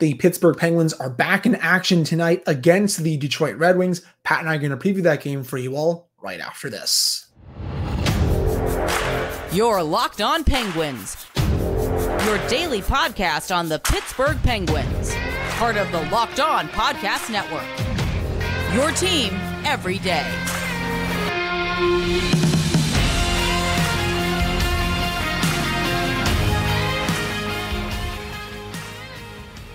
The Pittsburgh Penguins are back in action tonight against the Detroit Red Wings. Pat and I are going to preview that game for you all right after this. You're Locked On Penguins, your daily podcast on the Pittsburgh Penguins, part of the Locked On Podcast Network, your team every day.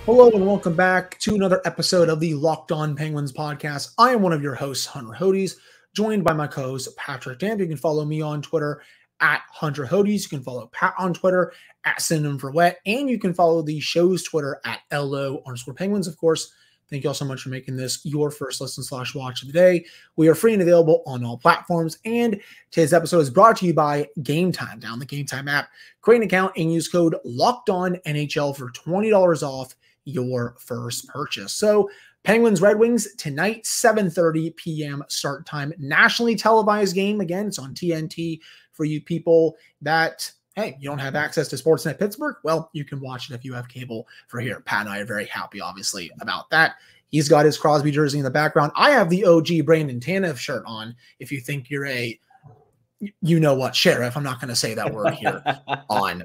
Hello and welcome back to another episode of the Locked On Penguins podcast. I am one of your hosts, Hunter Hodes, joined by my co-host, Patrick Damp. You can follow me on Twitter at Hunter Hodes. You can follow Pat on Twitter at Synonym for Wet, and you can follow the show's Twitter at LO_Penguins. Of course, thank you all so much for making this your first listen/watch of the day. We are free and available on all platforms, and today's episode is brought to you by Game Time. Download the Game Time app, create an account, and use code LOCKEDONNHL for $20 off your first purchase. So Penguins Red Wings tonight, 7:30 p.m. start time, nationally televised game. Again, it's on TNT for you people that, hey, you don't have access to Sportsnet Pittsburgh. Well, you can watch it if you have cable for here. Pat and I are very happy, obviously, about that. He's got his Crosby jersey in the background. I have the OG Brandon Tanev shirt on. If you think you're a, you know what, sheriff, I'm not going to say that word here on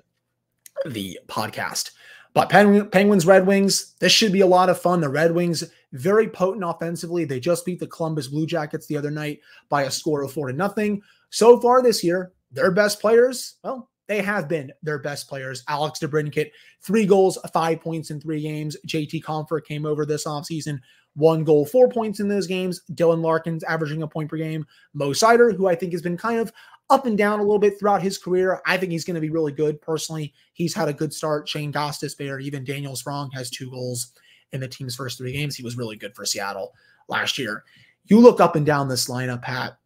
the podcast. But Penguins, Red Wings, this should be a lot of fun. The Red Wings, very potent offensively. They just beat the Columbus Blue Jackets the other night by a score of 4-0. So far this year, their best players, well, they have been their best players. Alex DeBrincat, 3 goals, 5 points in 3 games. JT Compher came over this offseason, 1 goal, 4 points in those games. Dylan Larkin's averaging a point per game. Mo Seider, who I think has been kind of up and down a little bit throughout his career. I think he's going to be really good. Personally, he's had a good start. Shane Gostisbehere, even Daniel Sprong has 2 goals in the team's first 3 games. He was really good for Seattle last year. You look up and down this lineup, Pat.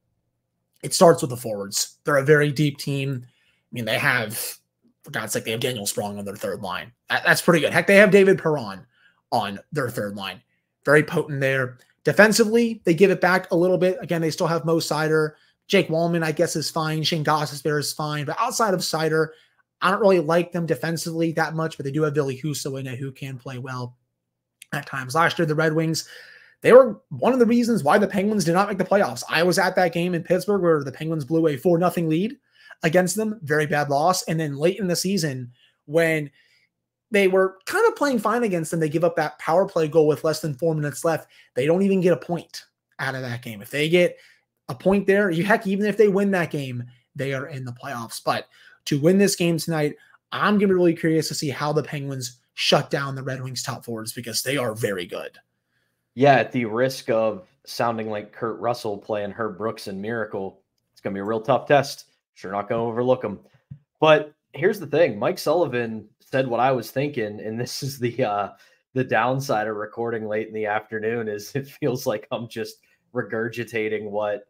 It starts with the forwards. They're a very deep team. I mean, they have, for God's sake, they have Daniel Sprong on their third line. That's pretty good. Heck, they have David Perron on their third line. Very potent there. Defensively, they give it back a little bit. Again, they still have Mo Seider. Jake Wallman, I guess, is fine. Shane Gostisbehere is fine. But outside of Seider, I don't really like them defensively that much, but they do have Ville Husso in it who can play well at times. Last year, the Red Wings, they were one of the reasons why the Penguins did not make the playoffs. I was at that game in Pittsburgh where the Penguins blew a 4-0 lead against them. Very bad loss. And then late in the season, when they were kind of playing fine against them, they give up that power play goal with less than 4 minutes left. They don't even get a point out of that game. If they get a point there, heck, even if they win that game, they are in the playoffs. But to win this game tonight, I'm going to be really curious to see how the Penguins shut down the Red Wings top forwards because they are very good. Yeah, at the risk of sounding like Kurt Russell playing Herb Brooks in Miracle, it's going to be a real tough test. Sure not going to overlook them. But here's the thing. Mike Sullivan said what I was thinking, and this is the downside of recording late in the afternoon is it feels like I'm just regurgitating what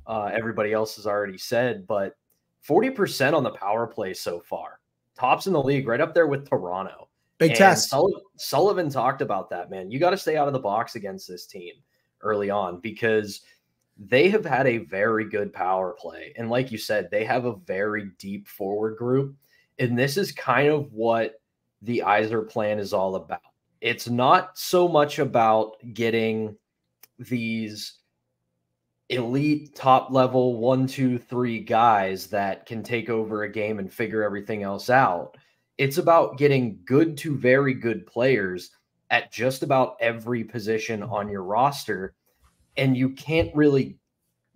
everybody else has already said, but 40% on the power play so far. Tops in the league, right up there with Toronto. Big test. Sullivan talked about that, man. You got to stay out of the box against this team early on because they have had a very good power play. And like you said, they have a very deep forward group. And this is kind of what the Yzer plan is all about. It's not so much about getting these elite top level 1, 2, 3 guys that can take over a game and figure everything else out. It's about getting good to very good players at just about every position on your roster. And you can't really,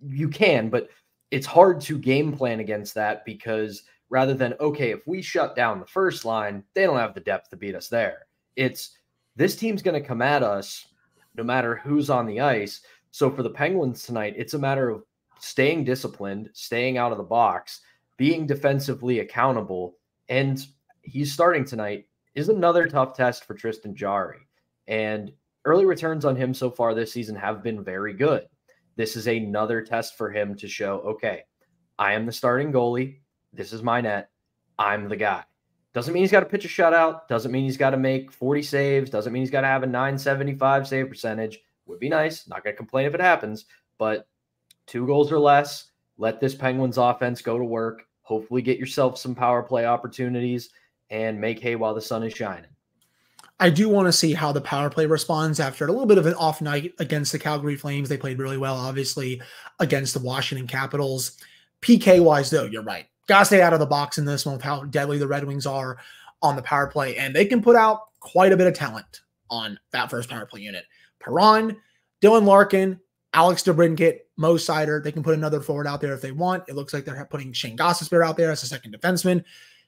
you can, but it's hard to game plan against that because rather than, okay, if we shut down the first line, they don't have the depth to beat us there. It's this team's going to come at us no matter who's on the ice. So for the Penguins tonight, it's a matter of staying disciplined, staying out of the box, being defensively accountable. And he's starting tonight is another tough test for Tristan Jarry. And early returns on him so far this season have been very good. This is another test for him to show, okay, I am the starting goalie. This is my net. I'm the guy. Doesn't mean he's got to pitch a shutout. Doesn't mean he's got to make 40 saves. Doesn't mean he's got to have a .975 save percentage. Would be nice. Not going to complain if it happens. But 2 goals or less. Let this Penguins offense go to work. Hopefully get yourself some power play opportunities and make hay while the sun is shining. I do want to see how the power play responds after a little bit of an off night against the Calgary Flames. They played really well, obviously, against the Washington Capitals. PK-wise, though, you're right. Got to stay out of the box in this one with how deadly the Red Wings are on the power play. And they can put out quite a bit of talent on that first power play unit. Perron, Dylan Larkin, Alex DeBrincat, Mo Seider. They can put another forward out there if they want. It looks like they're putting Shane Gostisbehere out there as a second defenseman.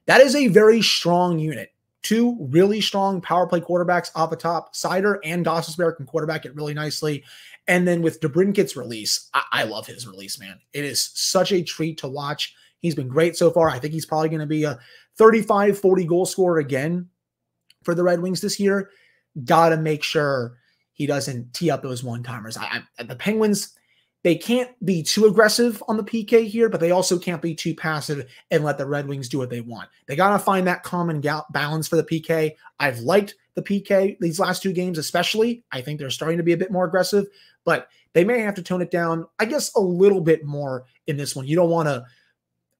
That is a very strong unit. Two really strong power play quarterbacks off the top. Seider and Gostisbehere can quarterback it really nicely. And then with DeBrincat's release, I love his release, man. It is such a treat to watch. He's been great so far. I think he's probably going to be a 35, 40 goal scorer again for the Red Wings this year. Got to make sure he doesn't tee up those one-timers. The Penguins, they can't be too aggressive on the PK here, but they also can't be too passive and let the Red Wings do what they want. They got to find that common balance for the PK. I've liked the PK these last two games especially. I think they're starting to be a bit more aggressive, but they may have to tone it down, I guess, a little bit more in this one. You don't want to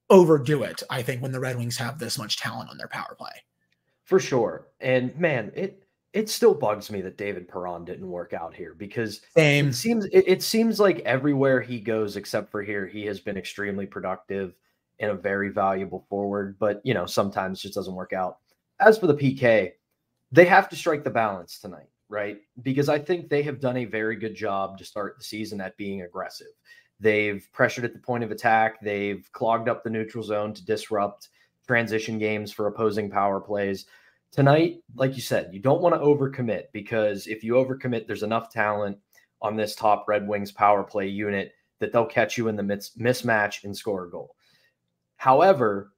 overdo it, I think, when the Red Wings have this much talent on their power play. For sure. And man, it still bugs me that David Perron didn't work out here because it seems like everywhere he goes except for here, he has been extremely productive and a very valuable forward. But, you know, sometimes it just doesn't work out. As for the PK, they have to strike the balance tonight, right? Because I think they have done a very good job to start the season at being aggressive. They've pressured at the point of attack. They've clogged up the neutral zone to disrupt transition games for opposing power plays. Tonight, like you said, you don't want to overcommit because if you overcommit, there's enough talent on this top Red Wings power play unit that they'll catch you in the mismatch and score a goal. However,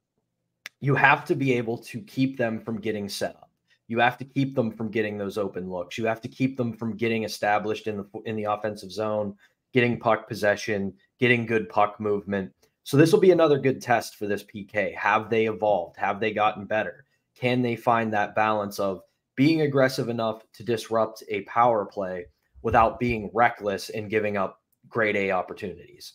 you have to be able to keep them from getting set up. You have to keep them from getting those open looks. You have to keep them from getting established in the offensive zone, getting puck possession, getting good puck movement. So this will be another good test for this PK. Have they evolved? Have they gotten better? Can they find that balance of being aggressive enough to disrupt a power play without being reckless and giving up grade A opportunities?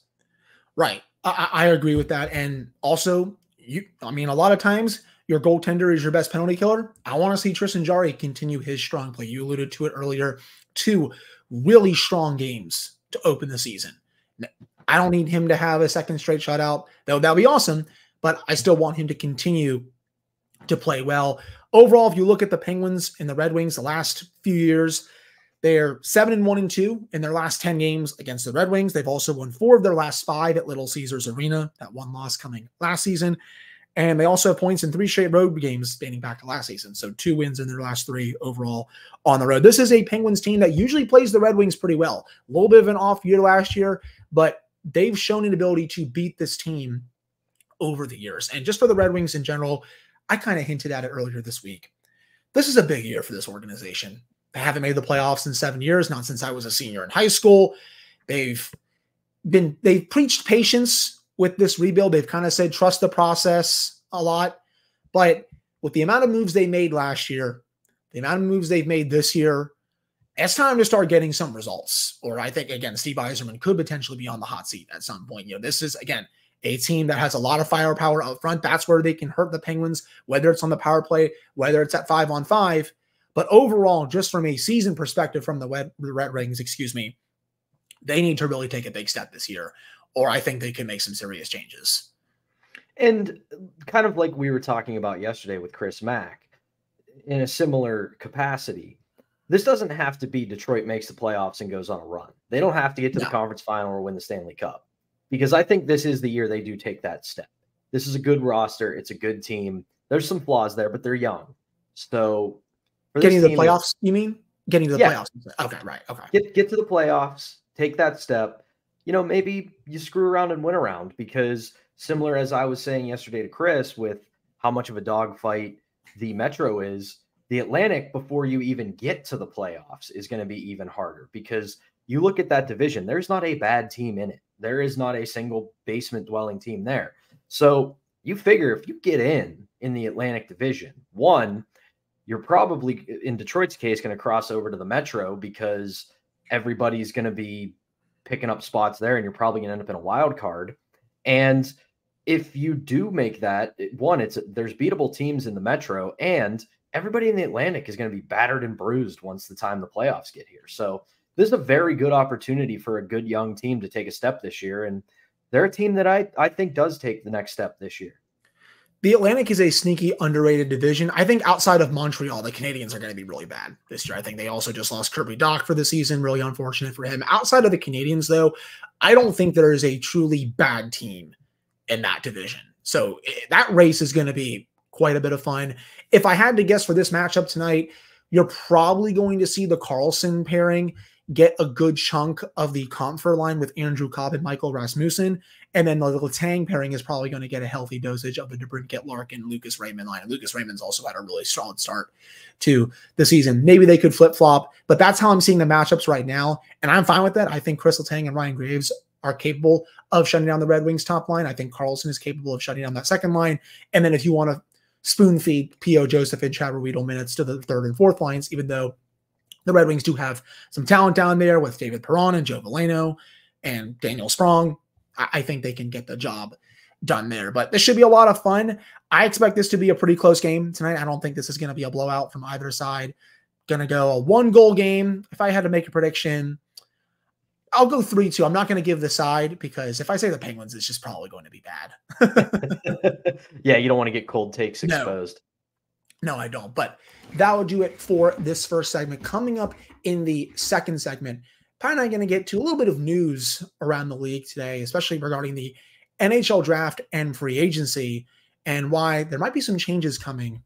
Right. I agree with that. And also, a lot of times your goaltender is your best penalty killer. I want to see Tristan Jarry continue his strong play. You alluded to it earlier. 2 really strong games to open the season. I don't need him to have a second straight shutout. That'll be awesome, but I still want him to continue to play well. Overall, if you look at the Penguins and the Red Wings the last few years, they're 7-1-2 in their last 10 games against the Red Wings. They've also won 4 of their last 5 at Little Caesars Arena, that one loss coming last season. And they also have points in 3 straight road games dating back to last season. So 2 wins in their last 3 overall on the road. This is a Penguins team that usually plays the Red Wings pretty well. A little bit of an off year last year, but they've shown an ability to beat this team over the years. And just for the Red Wings in general, I kind of hinted at it earlier this week. This is a big year for this organization. They haven't made the playoffs in 7 years, not since I was a senior in high school. They've preached patience with this rebuild. They've kind of said, trust the process a lot. But with the amount of moves they made last year, the amount of moves they've made this year, it's time to start getting some results. Or I think, again, Steve Yzerman could potentially be on the hot seat at some point. This is, again, a team that has a lot of firepower out front. That's where they can hurt the Penguins, whether it's on the power play, whether it's at 5-on-5. But overall, just from a season perspective from the Red Wings, they need to really take a big step this year, or I think they can make some serious changes. And kind of like we were talking about yesterday with Chris Mack, in a similar capacity, this doesn't have to be Detroit makes the playoffs and goes on a run. They don't have to get to the conference final or win the Stanley Cup. Because I think this is the year they do take that step. This is a good roster. It's a good team. There's some flaws there, but they're young. So getting to the playoffs, you mean? Getting to the playoffs. Okay, right. Okay. Get to the playoffs. Take that step. Maybe you screw around and win around because similar as I was saying yesterday to Chris with how much of a dogfight the Metro is, the Atlantic before you even get to the playoffs is going to be even harder because you look at that division, there's not a bad team in it. There is not a single basement dwelling team there. So you figure if you get in the Atlantic division, one, you're probably in Detroit's case going to cross over to the Metro because everybody's going to be picking up spots there and you're probably going to end up in a wild card. And if you do make that, one, there's beatable teams in the Metro and everybody in the Atlantic is going to be battered and bruised once the time the playoffs get here. So this is a very good opportunity for a good young team to take a step this year. And they're a team that I think does take the next step this year. The Atlantic is a sneaky, underrated division. I think outside of Montreal, the Canadiens are going to be really bad this year. I think they also just lost Kirby Dach for the season. Really unfortunate for him. Outside of the Canadiens, though, I don't think there is a truly bad team in that division. So that race is going to be quite a bit of fun. If I had to guess for this matchup tonight, you're probably going to see the Karlsson pairing get a good chunk of the Comfer line with Andrew Copp and Michael Rasmussen. And then the Letang pairing is probably going to get a healthy dosage of the DeBrincat, Larkin, Lucas Raymond line. And Lucas Raymond's also had a really solid start to the season. Maybe they could flip-flop, but that's how I'm seeing the matchups right now. And I'm fine with that. I think Chris Letang and Ryan Graves are capable of shutting down the Red Wings top line. I think Karlsson is capable of shutting down that second line. And then if you want to spoon feed P.O. Joseph and Chad Weedle minutes to the third and fourth lines, even though the Red Wings do have some talent down there with David Perron and Joe Veleno and Daniel Sprong, I think they can get the job done there. But this should be a lot of fun. I expect this to be a pretty close game tonight. I don't think this is going to be a blowout from either side. Going to go a 1-goal game. If I had to make a prediction, I'll go 3-2. I'm not going to give the side because if I say the Penguins, it's just probably going to be bad. Yeah, you don't want to get cold takes exposed. No, I don't. But that will do it for this first segment. Coming up in the second segment, Pat and I are going to get to a little bit of news around the league today, especially regarding the NHL draft and free agency and why there might be some changes coming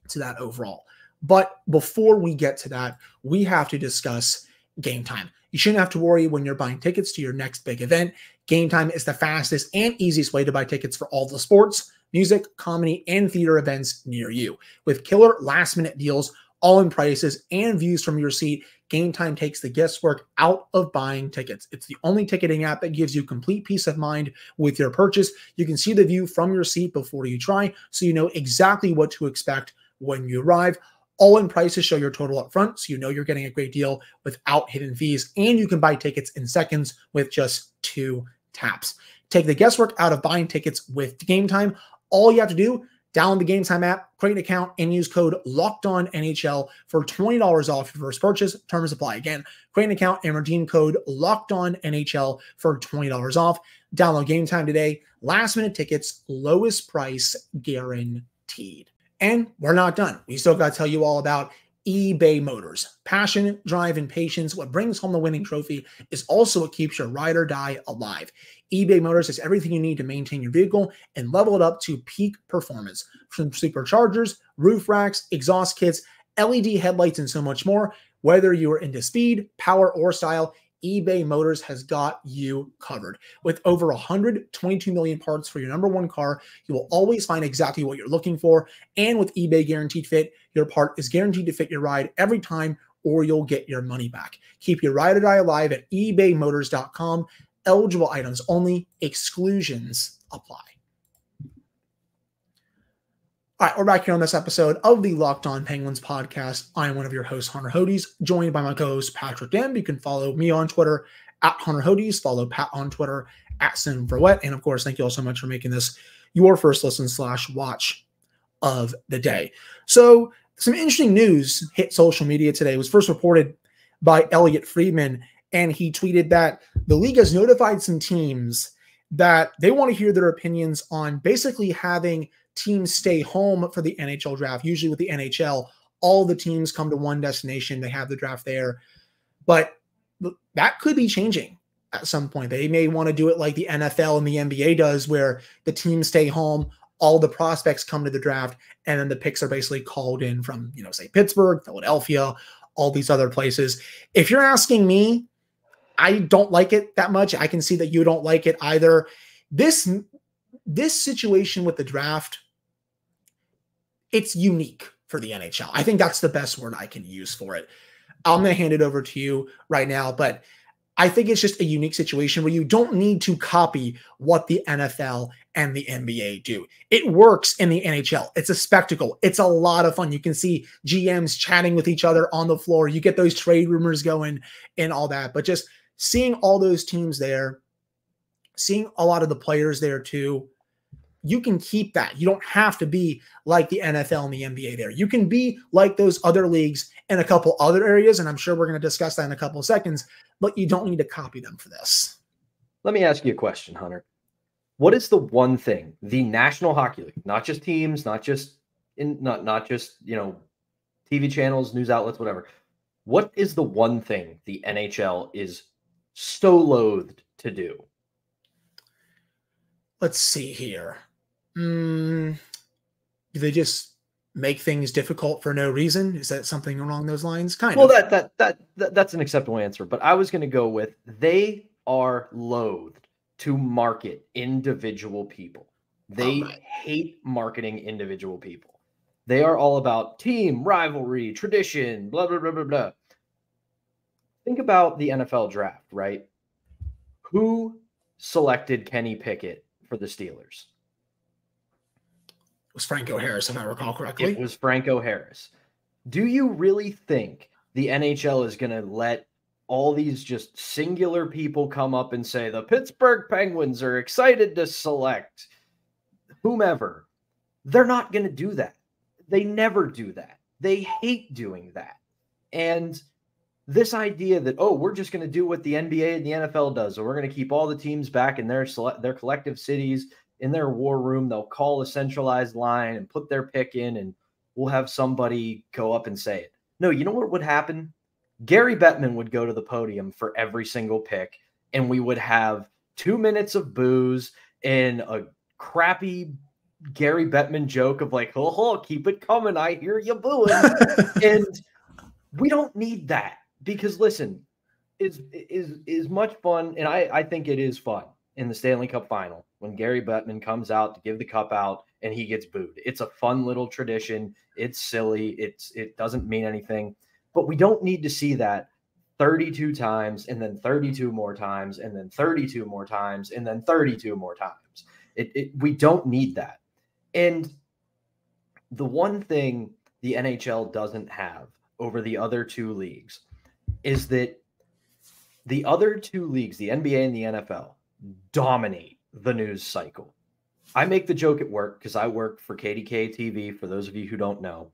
to that overall. But before we get to that, we have to discuss Game Time. You shouldn't have to worry when you're buying tickets to your next big event. Game Time is the fastest and easiest way to buy tickets for all the sports, music, comedy, and theater events near you. With killer last-minute deals, all-in prices, and views from your seat, Game Time takes the guesswork out of buying tickets. It's the only ticketing app that gives you complete peace of mind with your purchase. You can see the view from your seat before you try, so you know exactly what to expect when you arrive. All-in prices show your total up front, so you know you're getting a great deal without hidden fees, and you can buy tickets in seconds with just 2 taps. Take the guesswork out of buying tickets with Game Time. All you have to do, download the Game Time app, create an account, and use code LOCKEDONNHL for $20 off your first purchase. Terms apply. Again, create an account and redeem code LOCKEDONNHL for $20 off. Download Game Time today. Last-minute tickets, lowest price guaranteed. And we're not done. We still got to tell you all about eBay Motors. Passion, drive, and patience. What brings home the winning trophy is also what keeps your ride or die alive. eBay Motors has everything you need to maintain your vehicle and level it up to peak performance. From superchargers, roof racks, exhaust kits, LED headlights, and so much more. Whether you are into speed, power, or style, eBay Motors has got you covered. With over 122 million parts for your number one car, you will always find exactly what you're looking for. And with eBay Guaranteed Fit, your part is guaranteed to fit your ride every time, or you'll get your money back. Keep your ride or die alive at ebaymotors.com. Eligible items only. Exclusions apply. All right, we're back here on this episode of the Locked On Penguins podcast. I am one of your hosts, Hunter Hodes, joined by my co-host, Patrick Demb. You can follow me on Twitter at Hunter Hodes. Follow Pat on Twitter at SimVerwet. And of course, thank you all so much for making this your first listen / watch of the day. So some interesting news hit social media today. It was first reported by Elliot Friedman, and he tweeted that the league has notified some teams that they want to hear their opinions on basically having teams stay home for the NHL draft. Usually with the NHL, all the teams come to one destination. They have the draft there. But that could be changing at some point. They may want to do it like the NFL and the NBA does, where the teams stay home, all the prospects come to the draft, and then the picks are basically called in from, say Pittsburgh, Philadelphia, all these other places. If you're asking me, I don't like it that much. I can see that you don't like it either. This situation with the draft, it's unique for the NHL. I think that's the best word I can use for it. I'm going to hand it over to you right now, but I think it's just a unique situation where you don't need to copy what the NFL and the NBA do. It works in the NHL. It's a spectacle. It's a lot of fun. You can see GMs chatting with each other on the floor. You get those trade rumors going and all that, but just seeing all those teams there, seeing a lot of the players there too, you can keep that. You don't have to be like the NFL and the NBA there. You can be like those other leagues in a couple other areas, and I'm sure we're going to discuss that in a couple of seconds, but you don't need to copy them for this. Let me ask you a question, Hunter. What is the one thing the National Hockey League, not just teams, not just TV channels, news outlets, whatever. What is the one thing the NHL is so loathed to do? Let's see here. Do they just make things difficult for no reason? Is that something along those lines? Kind of. Well, that's an acceptable answer, but I was going to go with they are loathed to market individual people. They hate marketing individual people. They are all about team, rivalry, tradition, blah, blah, blah, blah, blah. Think about the NFL draft, right? Who selected Kenny Pickett for the Steelers? It was Franco Harris, if I recall correctly. It was Franco Harris. Do you really think the NHL is going to let all these just singular people come up and say the Pittsburgh Penguins are excited to select whomever? They're not going to do that. They never do that. They hate doing that. And this idea that, oh, we're just going to do what the NBA and the NFL does, or we're going to keep all the teams back in their collective cities, in their war room, they'll call a centralized line and put their pick in, and we'll have somebody go up and say it. No, you know what would happen? Gary Bettman would go to the podium for every single pick, and we would have 2 minutes of booze and a crappy Gary Bettman joke of like, oh, keep it coming. I hear you booing. And we don't need that because, listen, is much fun. And I think it is fun in the Stanley Cup final when Gary Bettman comes out to give the cup out and he gets booed. It's a fun little tradition. It's silly. It doesn't mean anything. But we don't need to see that 32 times and then 32 more times and then 32 more times and then 32 more times. We don't need that. And the one thing the NHL doesn't have over the other two leagues is that the other two leagues, the NBA and the NFL, dominate the news cycle. I make the joke at work because I work for KDK TV, for those of you who don't know.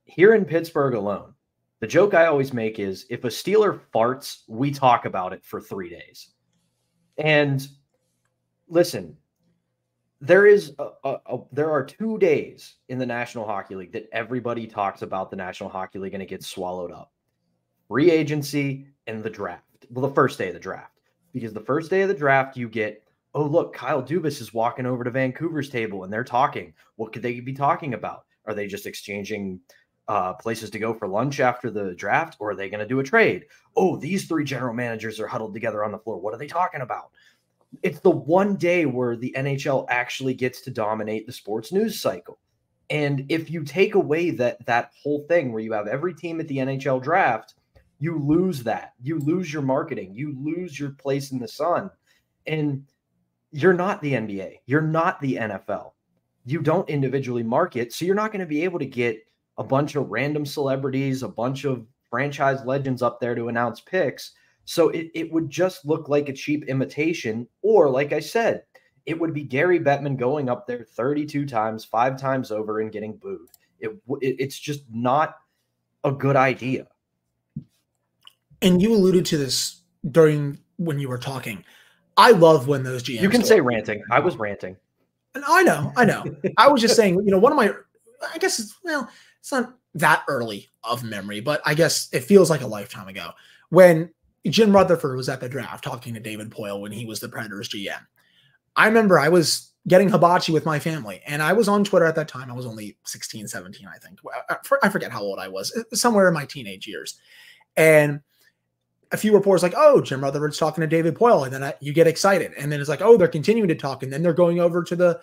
Here in Pittsburgh alone, the joke I always make is if a Steeler farts, we talk about it for 3 days. And listen, there are 2 days in the National Hockey League that everybody talks about the National Hockey League and it gets swallowed up. Free agency and the draft. Well, the first day of the draft. Because the first day of the draft, you get, oh, look, Kyle Dubas is walking over to Vancouver's table and they're talking. What could they be talking about? Are they just exchanging places to go for lunch after the draft, or are they going to do a trade? Oh, these 3 general managers are huddled together on the floor. What are they talking about? It's the one day where the NHL actually gets to dominate the sports news cycle. And if you take away that whole thing where you have every team at the NHL draft, you lose that. You lose your marketing. You lose your place in the sun. And you're not the NBA. You're not the NFL. You don't individually market, so you're not going to be able to get a bunch of random celebrities, a bunch of franchise legends up there to announce picks. So it would just look like a cheap imitation. Or like I said, it would be Gary Bettman going up there 32 times, 5 times over and getting booed. It's just not a good idea. And you alluded to this during when you were talking. I love when those GMs. You can say ranting. I was ranting. And I know. I was just saying, one of my, I guess it's not that early of memory, but I guess it feels like a lifetime ago when Jim Rutherford was at the draft talking to David Poile when he was the Predators GM. I remember I was getting hibachi with my family and I was on Twitter at that time. I was only 16, 17, I think. I forget how old I was, somewhere in my teenage years. And a few reports like, oh, Jim Rutherford's talking to David Poile. And then you get excited. And then it's like, oh, they're continuing to talk. And then they're going over to the,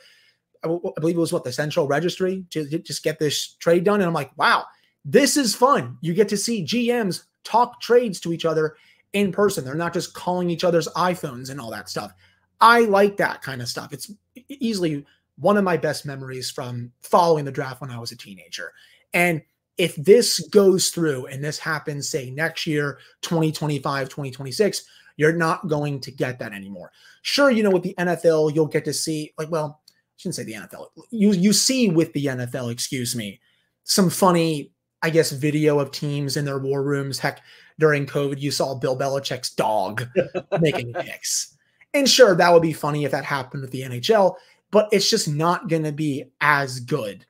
I believe it was the Central Registry to just get this trade done. And I'm like, wow, this is fun. You get to see GMs talk trades to each other in person. They're not just calling each other's iPhones and all that stuff. I like that kind of stuff. It's easily one of my best memories from following the draft when I was a teenager. And if this goes through and this happens, say next year, 2025, 2026, you're not going to get that anymore. Sure, with the NFL, you'll get to see shouldn't say the NFL. You see with the NFL, excuse me, some funny, I guess, video of teams in their war rooms. Heck, during COVID, you saw Bill Belichick's dog making picks. And sure, that would be funny if that happened with the NHL, but it's just not going to be as good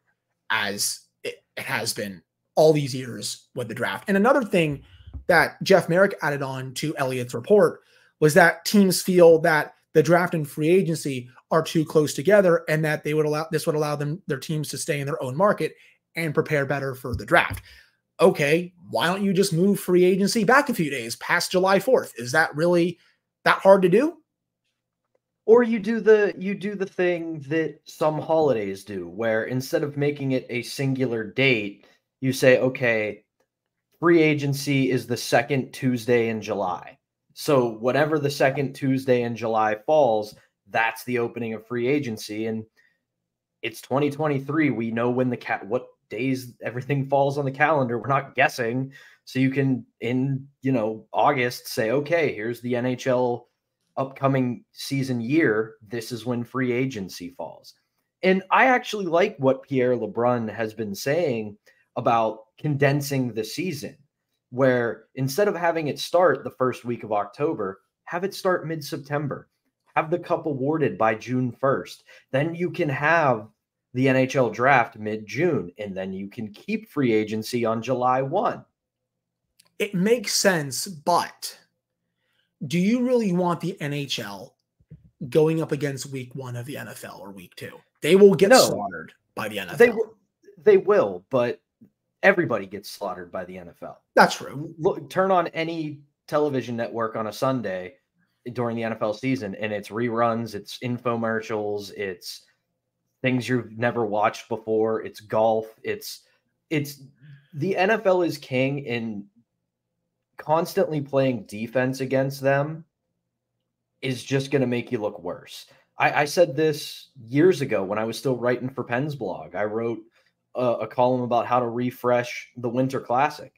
as it has been all these years with the draft. And another thing that Jeff Merrick added on to Elliott's report was that teams feel that the draft and free agency are too close together, and that this would allow their teams to stay in their own market and prepare better for the draft. Okay, why don't you just move free agency back a few days past July 4th? Is that really that hard to do? Or you do the thing that some holidays do, where instead of making it a singular date, you say, okay, free agency is the second Tuesday in July. So whatever the second Tuesday in July falls, that's the opening of free agency. And it's 2023. We know when what days everything falls on the calendar. We're not guessing. So you can, in August, say, okay, here's the NHL upcoming season year. This is when free agency falls. And I actually like what Pierre LeBrun has been saying about condensing the season, where instead of having it start the first week of October, have it start mid-September, have the cup awarded by June 1st. Then you can have the NHL draft mid-June, and then you can keep free agency on July 1. It makes sense, but do you really want the NHL going up against week 1 of the NFL or week 2? They will get slaughtered by the NFL. They will, but everybody gets slaughtered by the NFL. That's true. Look, turn on any television network on a Sunday during the NFL season, and it's reruns, it's infomercials, it's things you've never watched before, it's golf, it's the NFL is king in constantly playing defense against them is just going to make you look worse. I said this years ago when I was still writing for Penn's blog. I wrote a column about how to refresh the Winter Classic.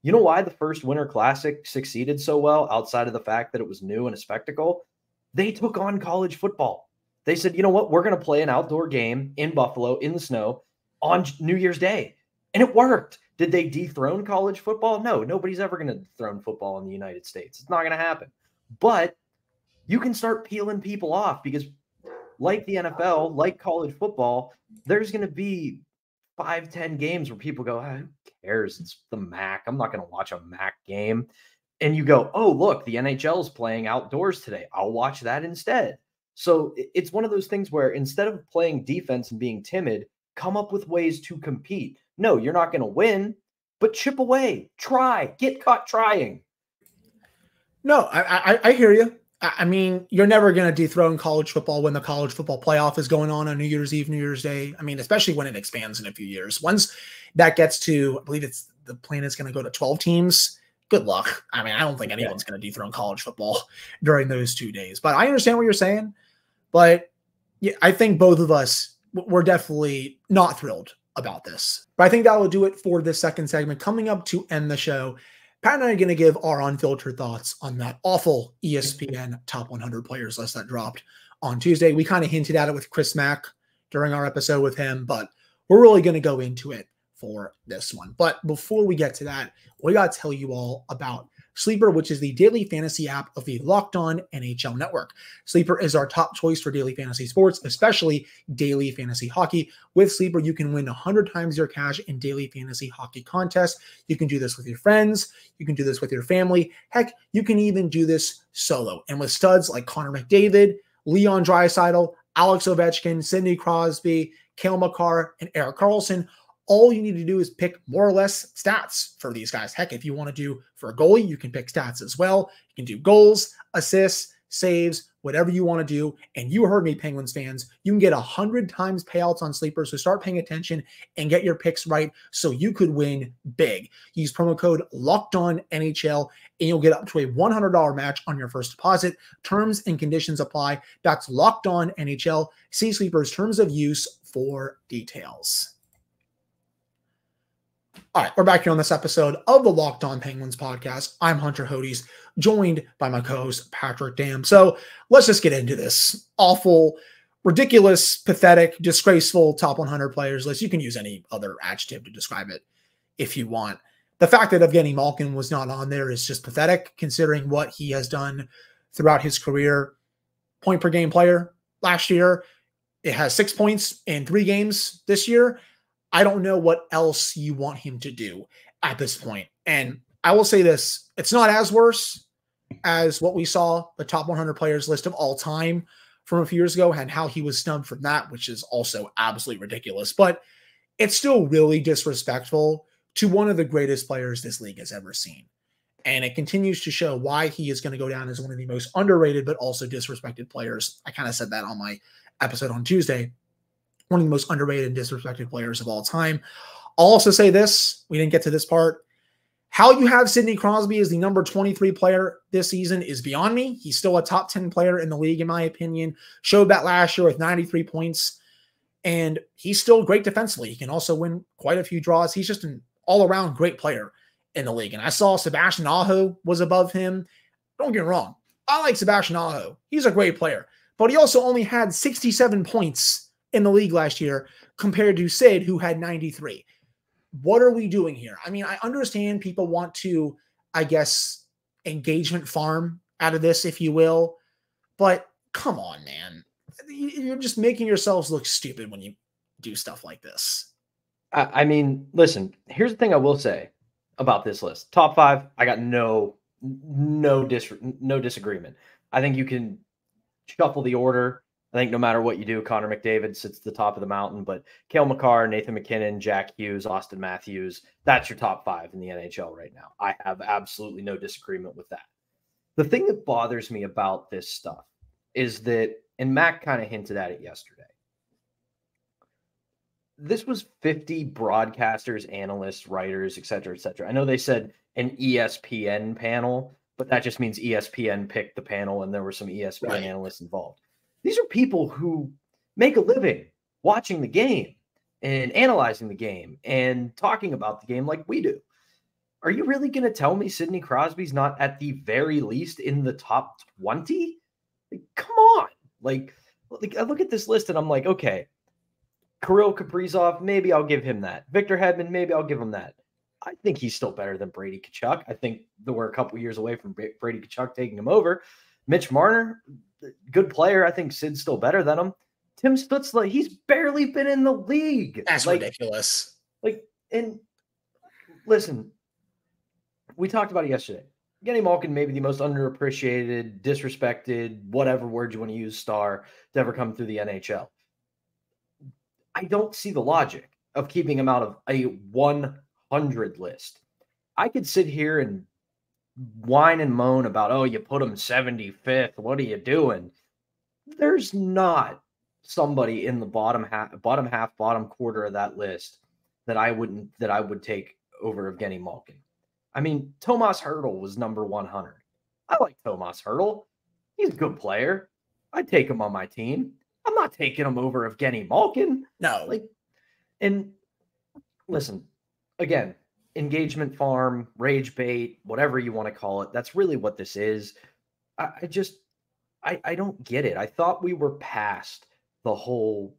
You know why the first Winter Classic succeeded so well, outside of the fact that it was new and a spectacle? They took on college football. They said, you know what? We're going to play an outdoor game in Buffalo in the snow on New Year's Day. And it worked. Did they dethrone college football? No, nobody's ever going to dethrone football in the United States. It's not going to happen. But you can start peeling people off because, like the NFL, like college football, there's going to be 5-10 games where people go, who cares? It's the MAC. I'm not going to watch a MAC game. And you go, oh, look, the NHL is playing outdoors today. I'll watch that instead. So it's one of those things where instead of playing defense and being timid, come up with ways to compete. No, you're not going to win, but chip away, try, get caught trying. No, I hear you. I mean, you're never going to dethrone college football when the college football playoff is going on New Year's Eve, New Year's Day. I mean, especially when it expands in a few years. Once that gets to, I believe it's the plan is going to go to 12 teams. Good luck. I mean, I don't think anyone's going to dethrone college football during those 2 days. But I understand what you're saying. But yeah, I think both of us, we're definitely not thrilled about this. But I think that will do it for this second segment. Coming up to end the show, Pat and I are going to give our unfiltered thoughts on that awful ESPN top 100 players list that dropped on Tuesday. We kind of hinted at it with Chris Mack during our episode with him, but we're really going to go into it for this one. But before we get to that, we got to tell you all about Sleeper, which is the daily fantasy app of the Locked On NHL Network. Sleeper is our top choice for daily fantasy sports, especially daily fantasy hockey. With Sleeper, you can win 100 times your cash in daily fantasy hockey contests. You can do this with your friends. You can do this with your family. Heck, you can even do this solo. And with studs like Connor McDavid, Leon Draisaitl, Alex Ovechkin, Sidney Crosby, Cale Makar, and Erik Karlsson, all you need to do is pick more or less stats for these guys. Heck, if you want to do for a goalie, you can pick stats as well. You can do goals, assists, saves, whatever you want to do. And you heard me, Penguins fans, you can get 100 times payouts on Sleeper. So start paying attention and get your picks right so you could win big. Use promo code LOCKEDONNHL and you'll get up to a $100 match on your first deposit. Terms and conditions apply. That's Locked On NHL. See Sleeper's terms of use for details. All right, we're back here on this episode of the Locked On Penguins podcast. I'm Hunter Hodes, joined by my co-host Patrick Dam. So let's just get into this awful ridiculous, pathetic, disgraceful top 100 players list. You can use any other adjective to describe it if you want. The fact that Evgeny Malkin was not on there is just pathetic, considering what he has done throughout his career. Point per game player last year. It has 6 points in 3 games this year. I don't know what else you want him to do at this point. And I will say this, it's not as worse as what we saw, the top 100 players list of all time from a few years ago, and how he was snubbed from that, which is also absolutely ridiculous. But it's still really disrespectful to one of the greatest players this league has ever seen. And it continues to show why he is going to go down as one of the most underrated but also disrespected players. I kind of said that on my episode on Tuesday. One of the most underrated and disrespected players of all time. I'll also say this. We didn't get to this part. How you have Sidney Crosby as the number 23 player this season is beyond me. He's still a top 10 player in the league, in my opinion. Showed that last year with 93 points. And he's still great defensively. He can also win quite a few draws. He's just an all-around great player in the league. And I saw Sebastian Aho was above him. Don't get me wrong. I like Sebastian Aho. He's a great player. But he also only had 67 points in the league last year compared to Sid, who had 93. What are we doing here? I mean, I understand people want to, I guess, engagement farm out of this, if you will. But come on, man. You're just making yourselves look stupid when you do stuff like this. I mean, listen, here's the thing I will say about this list. Top 5, I got no disagreement. I think you can shuffle the order. I think no matter what you do, Connor McDavid sits at the top of the mountain, but Cale Makar, Nathan McKinnon, Jack Hughes, Austin Matthews, that's your top 5 in the NHL right now. I have absolutely no disagreement with that. The thing that bothers me about this stuff is that, and Mac kind of hinted at it yesterday, this was 50 broadcasters, analysts, writers, et cetera, et cetera. I know they said an ESPN panel, but that just means ESPN picked the panel and there were some ESPN analysts involved. These are people who make a living watching the game and analyzing the game and talking about the game like we do. Are you really going to tell me Sidney Crosby's not at the very least in the top 20? Like, come on. Like I look at this list and I'm like, okay, Kirill Kaprizov, maybe I'll give him that. Victor Hedman, maybe I'll give him that. I think he's still better than Brady Tkachuk. I think that we're a couple years away from Brady Tkachuk taking him over. Mitch Marner, good player. I think Sid's still better than him. Tim Stützle, he's barely been in the league. That's ridiculous. And listen, we talked about it yesterday. Evgeny Malkin may be the most underappreciated, disrespected, whatever word you want to use, star to ever come through the NHL. I don't see the logic of keeping him out of a 100 list. I could sit here and whine and moan about, oh, you put him 75th. What are you doing? There's not somebody in the bottom quarter of that list that I would take over Evgeny Malkin. I mean, Tomas Hertl was number 100. I like Tomas Hertl. He's a good player. I'd take him on my team. I'm not taking him over Evgeny Malkin. No. And listen, again, engagement farm, rage bait, whatever you want to call it. That's really what this is. I don't get it. I thought we were past the whole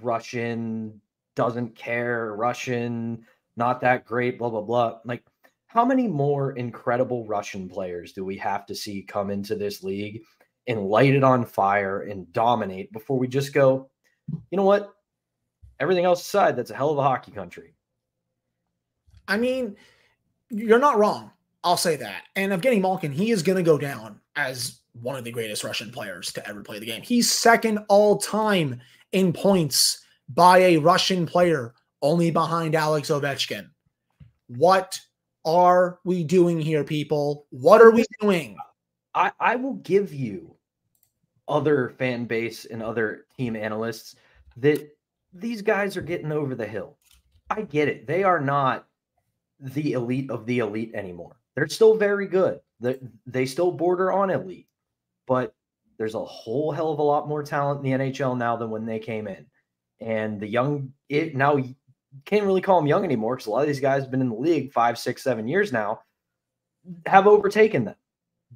Russian, doesn't care, Russian, not that great, blah, blah, blah. Like, how many more incredible Russian players do we have to see come into this league and light it on fire and dominate before we just go, you know what? Everything else aside, that's a hell of a hockey country. I mean, you're not wrong. I'll say that. And Evgeny Malkin, he is going to go down as one of the greatest Russian players to ever play the game. He's second all time in points by a Russian player, only behind Alex Ovechkin. What are we doing here, people? What are we doing? I will give you other fan base and other team analysts that these guys are getting over the hill. I get it. They are not the elite of the elite anymore. They're still very good. They still border on elite, but there's a whole hell of a lot more talent in the NHL now than when they came in. And the young, now you can't really call them young anymore because a lot of these guys have been in the league 5, 6, 7 years now, have overtaken them.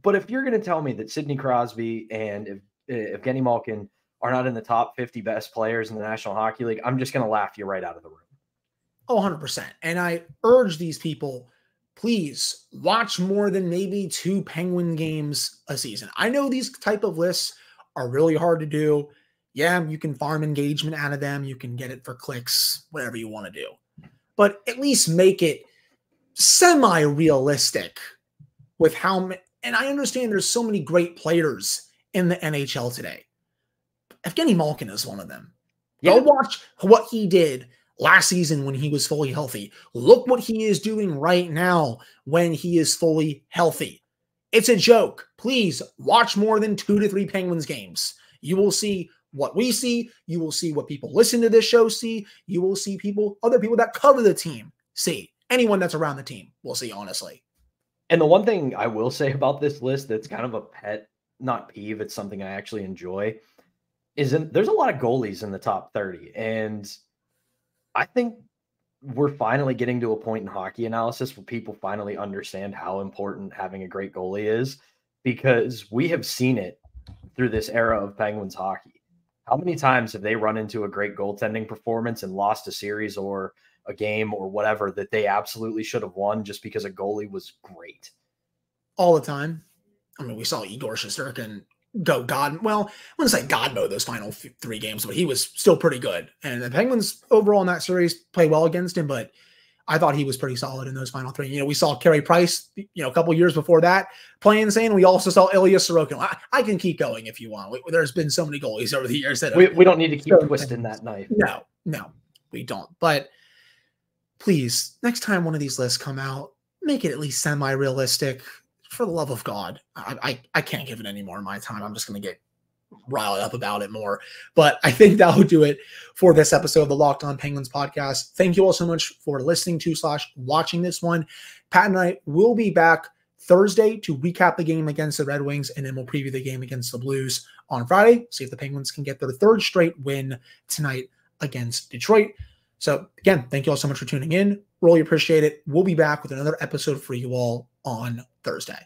But if you're going to tell me that Sidney Crosby and Evgeny Malkin are not in the top 50 best players in the National Hockey League, I'm just going to laugh you right out of the room. Oh, 100%. And I urge these people, please watch more than maybe 2 Penguin games a season. I know these type of lists are really hard to do. Yeah, you can farm engagement out of them. You can get it for clicks, whatever you want to do. But at least make it semi-realistic with how many. And I understand there's so many great players in the NHL today. Evgeny Malkin is one of them. Yeah. Go watch what he did last season when he was fully healthy. Look what he is doing right now when he is fully healthy. It's a joke. Please watch more than 2 to 3 Penguins games. You will see what we see. You will see what people listen to this show see. You will see other people that cover the team see. Anyone that's around the team will see, honestly. And the one thing I will say about this list that's kind of a pet, not peeve, it's something I actually enjoy, is there's a lot of goalies in the top 30. And I think we're finally getting to a point in hockey analysis where people finally understand how important having a great goalie is, because we have seen it through this era of Penguins hockey. How many times have they run into a great goaltending performance and lost a series or a game or whatever that they absolutely should have won just because a goalie was great? All the time. I mean, we saw Igor Shesterkin go God. Well, I wouldn't say God mode those final 3 games, but he was still pretty good. And the Penguins overall in that series played well against him, but I thought he was pretty solid in those final 3. You know, we saw Carey Price, a couple years before that playing insane. We also saw Ilya Sorokin. I can keep going if you want. There's been so many goalies over the years that we don't need to keep twisting that knife. No, we don't. But please, next time one of these lists come out, make it at least semi-realistic. For the love of God, I can't give it any more of my time. I'm just going to get riled up about it more. But I think that will do it for this episode of the Locked On Penguins podcast. Thank you all so much for listening to / watching this one. Pat and I will be back Thursday to recap the game against the Red Wings, and then we'll preview the game against the Blues on Friday. See if the Penguins can get their 3rd straight win tonight against Detroit. So again, thank you all so much for tuning in. Really appreciate it. We'll be back with another episode for you all on Thursday.